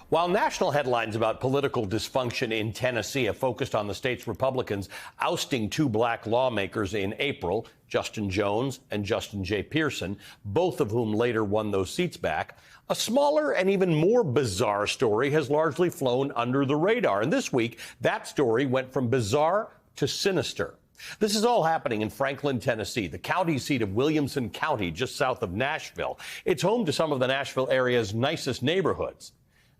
While national headlines about political dysfunction in Tennessee have focused on the state's Republicans ousting two black lawmakers in April, Justin Jones and Justin J. Pearson, both of whom later won those seats back, a smaller and even more bizarre story has largely flown under the radar. And this week, that story went from bizarre to sinister. This is all happening in Franklin, Tennessee, the county seat of Williamson County, just south of Nashville. It's home to some of the Nashville area's nicest neighborhoods.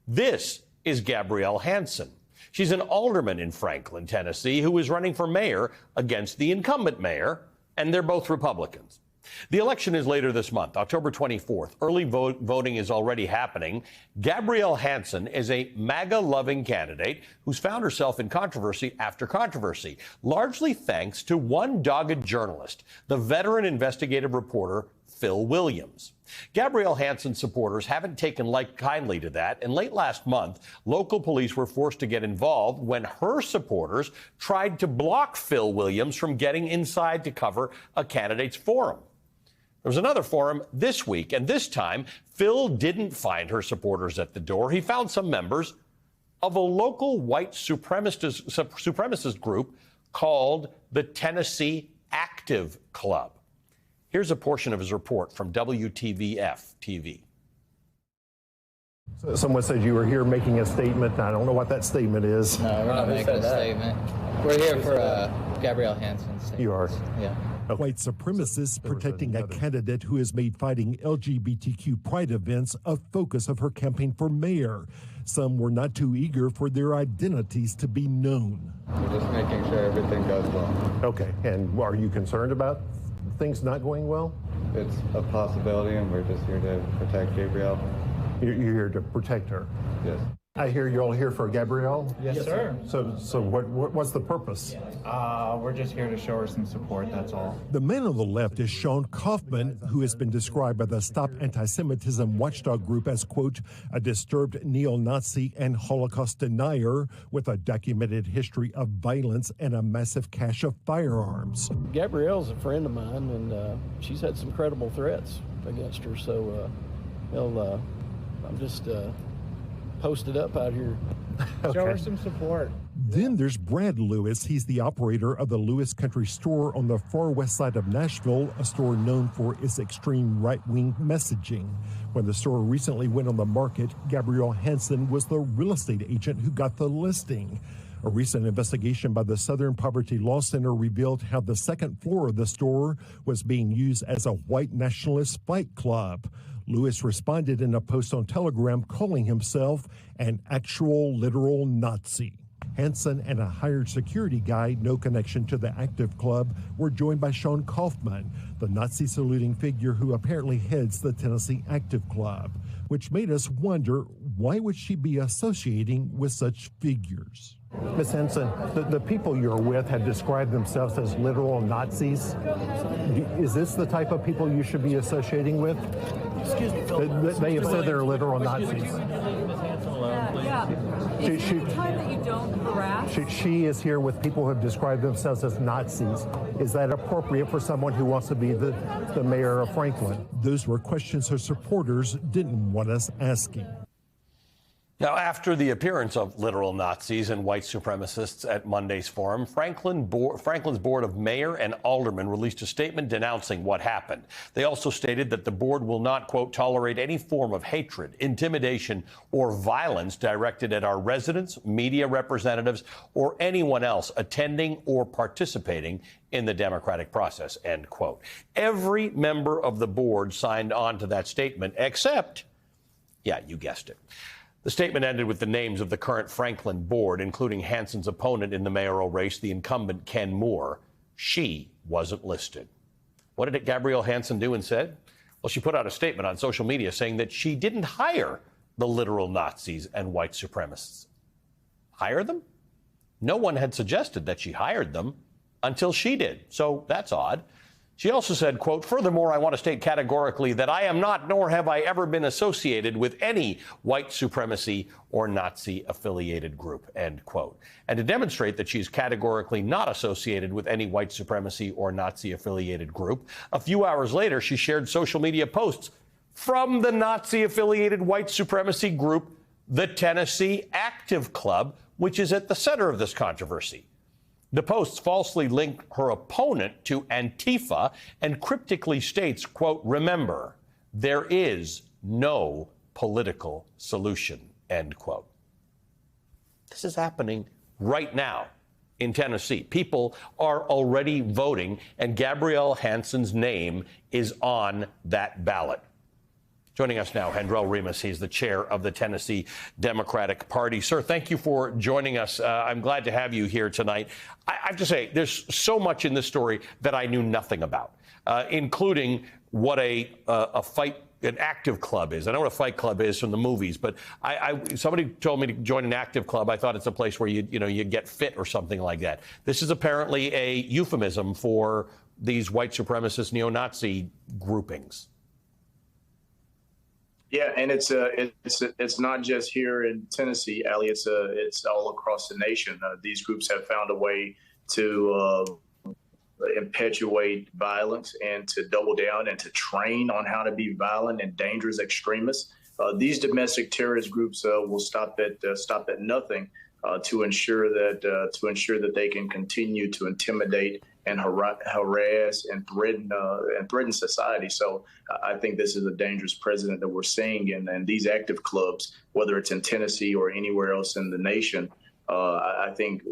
This is Gabrielle Hanson. She's an alderman in Franklin, Tennessee, who is running for mayor against the incumbent mayor, and they're both Republicans. The election is later this month, October 24th. Early voting is already happening. Gabrielle Hanson is a MAGA-loving candidate who's found herself in controversy after controversy, largely thanks to one dogged journalist, the veteran investigative reporter Phil Williams. Gabrielle Hanson's supporters haven't taken kindly to that, and late last month, local police were forced to get involved when her supporters tried to block Phil Williams from getting inside to cover a candidate's forum. There was another forum this week, and this time, Phil didn't find her supporters at the door. He found some members of a local white supremacist group called the Tennessee Active Club. Here's a portion of his report from WTVF TV. So someone said you were here making a statement. I don't know what that statement is. No, we're not making a statement. We're here for Gabrielle Hanson's statement. You are? Yeah. Okay. White supremacists protecting a candidate who has made fighting LGBTQ pride events a focus of her campaign for mayor. Some were not too eager for their identities to be known. We're just making sure everything goes well. Okay. And are you concerned about things not going well? It's a possibility, and we're just here to protect Gabrielle. You're here to protect her? Yes. I hear you're all here for Gabrielle? Yes, sir. So what's the purpose? We're just here to show her some support, that's all. The man on the left is Sean Kaufman, who has been described by the Stop Anti-Semitism watchdog group as, quote, a disturbed neo-Nazi and Holocaust denier with a documented history of violence and a massive cache of firearms. Gabrielle's a friend of mine, and she's had some credible threats against her, so I'm just posted up out here. Okay. Show her some support. Then there's Brad Lewis. He's the operator of the Lewis Country Store on the far west side of Nashville, a store known for its extreme right-wing messaging. When the store recently went on the market, Gabrielle Hanson was the real estate agent who got the listing. A recent investigation by the Southern Poverty Law Center revealed how the second floor of the store was being used as a white nationalist fight club. Lewis responded in a post on Telegram calling himself an actual literal Nazi. Hanson and a hired security guy, no connection to the Active Club, were joined by Sean Kaufman, the Nazi-saluting figure who apparently heads the Tennessee Active Club, which made us wonder, why would she be associating with such figures? Ms. Hanson, the people you're with have described themselves as literal Nazis. Is this the type of people you should be associating with? Excuse me, Phil. They have said they're literal Nazis. Is it time that you don't harass? She is here with people who have described themselves as Nazis. Is that appropriate for someone who wants to be the mayor of Franklin? Those were questions her supporters didn't want us asking. Now, after the appearance of literal Nazis and white supremacists at Monday's forum, Franklin's board of mayor and aldermen released a statement denouncing what happened. They also stated that the board will not, quote, tolerate any form of hatred, intimidation, or violence directed at our residents, media representatives, or anyone else attending or participating in the democratic process, end quote. Every member of the board signed on to that statement except, yeah, you guessed it. The statement ended with the names of the current Franklin board, including Hanson's opponent in the mayoral race, the incumbent Ken Moore. She wasn't listed. What did Gabrielle Hanson do instead? Well, she put out a statement on social media saying that she didn't hire the literal Nazis and white supremacists. Hire them? No one had suggested that she hired them until she did, so that's odd. She also said, quote, furthermore, I want to state categorically that I am not, nor have I ever been associated with any white supremacy or Nazi-affiliated group, end quote. And to demonstrate that she's categorically not associated with any white supremacy or Nazi-affiliated group, a few hours later, she shared social media posts from the Nazi-affiliated white supremacy group, the Tennessee Active Club, which is at the center of this controversy. The Post falsely linked her opponent to Antifa and cryptically states, quote, "Remember, there is no political solution," end quote. This is happening right now in Tennessee. People are already voting, and Gabrielle Hanson's name is on that ballot. Joining us now, Hendrell Remus. He's the chair of the Tennessee Democratic Party. Sir, thank you for joining us. I'm glad to have you here tonight. I have to say, there's so much in this story that I knew nothing about, including what an active club is. I know what a fight club is from the movies, but somebody told me to join an active club. I thought it's a place where you get fit or something like that. This is apparently a euphemism for these white supremacist neo-Nazi groupings. Yeah, and it's not just here in Tennessee, Ali. It's all across the nation. These groups have found a way to perpetuate violence and to double down and to train on how to be violent and dangerous extremists. These domestic terrorist groups will stop at nothing to ensure that they can continue to intimidate and harass and threaten society. So I think this is a dangerous precedent that we're seeing, and these active clubs, whether it's in Tennessee or anywhere else in the nation, I think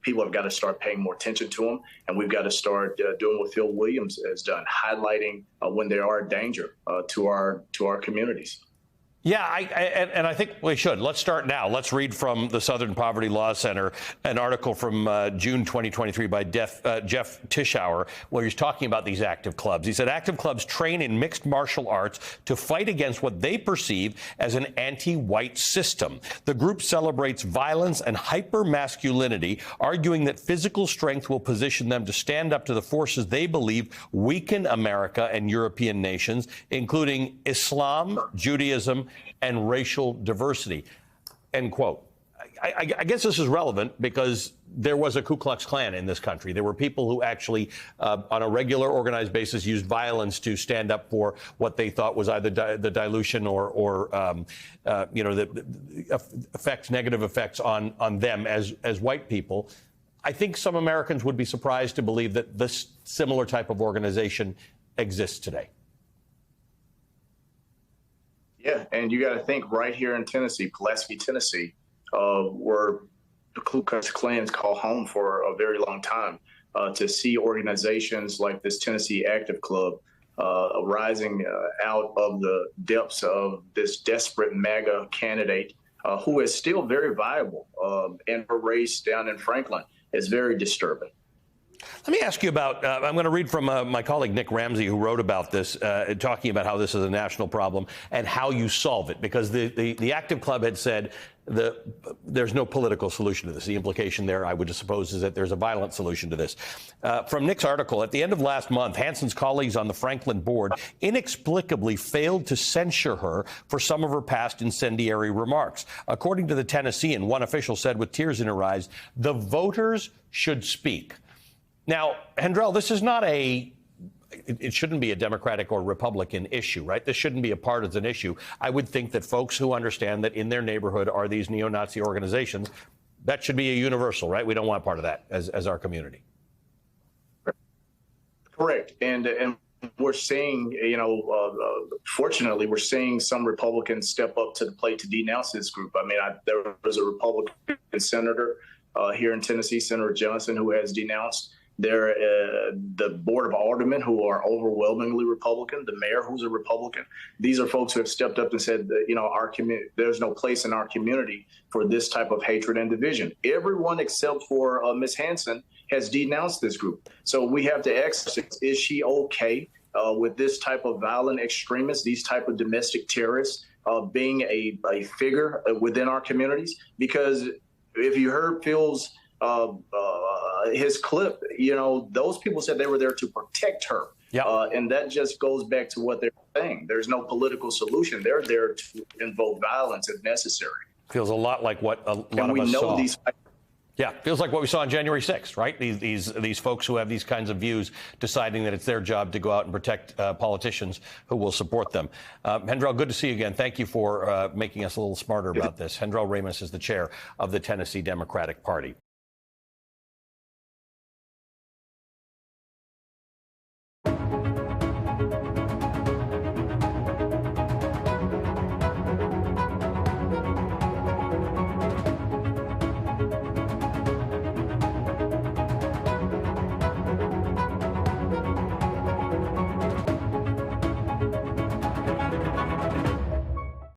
people have got to start paying more attention to them, and we've got to start doing what Phil Williams has done, highlighting when they are a danger to our communities. Yeah, and I think we should. Let's start now. Let's read from the Southern Poverty Law Center, an article from June 2023 by Jeff Tischauer, where he's talking about these active clubs. He said active clubs train in mixed martial arts to fight against what they perceive as an anti-white system. The group celebrates violence and hyper-masculinity, arguing that physical strength will position them to stand up to the forces they believe weaken America and European nations, including Islam, Judaism, and racial diversity, end quote. I guess this is relevant because there was a Ku Klux Klan in this country. There were people who actually, on a regular organized basis, used violence to stand up for what they thought was either the dilution or the negative effects on them as white people. I think some Americans would be surprised to believe that this similar type of organization exists today. Yeah, and you got to think right here in Tennessee, Pulaski, Tennessee, where the Ku Klux Klan's called home for a very long time. To see organizations like this Tennessee Active Club rising out of the depths of this desperate MAGA candidate who is still very viable in her race down in Franklin is very disturbing. Let me ask you about, I'm going to read from my colleague Nick Ramsey, who wrote about this, talking about how this is a national problem and how you solve it, because the Active Club had said there's no political solution to this. The implication there, I would suppose, is that there's a violent solution to this. From Nick's article, at the end of last month, Hanson's colleagues on the Franklin board inexplicably failed to censure her for some of her past incendiary remarks. According to the Tennessean, one official said with tears in her eyes, "The voters should speak." Now, Hendrell, this is not it shouldn't be a Democratic or Republican issue, right? This shouldn't be a partisan issue. I would think that folks who understand that in their neighborhood are these neo-Nazi organizations, that should be a universal, right? We don't want part of that as our community. Correct. And we're seeing, fortunately, we're seeing some Republicans step up to the plate to denounce this group. I mean, there was a Republican senator here in Tennessee, Senator Johnson, who has denounced the Board of Aldermen, who are overwhelmingly Republican, the mayor, who's a Republican. These are folks who have stepped up and said that, our community, there's no place in our community for this type of hatred and division. Everyone except for Ms. Hanson has denounced this group. So we have to ask, is she okay with this type of violent extremists, these type of domestic terrorists being a figure within our communities? Because if you heard Phil's his clip, those people said they were there to protect her. Yep. And that just goes back to what they're saying. There's no political solution. They're there to invoke violence if necessary. Feels a lot like what a lot of us saw. Yeah, feels like what we saw on January 6th, right? These folks who have these kinds of views deciding that it's their job to go out and protect politicians who will support them. Hendrell, good to see you again. Thank you for making us a little smarter about this. Hendrell Ramos is the chair of the Tennessee Democratic Party.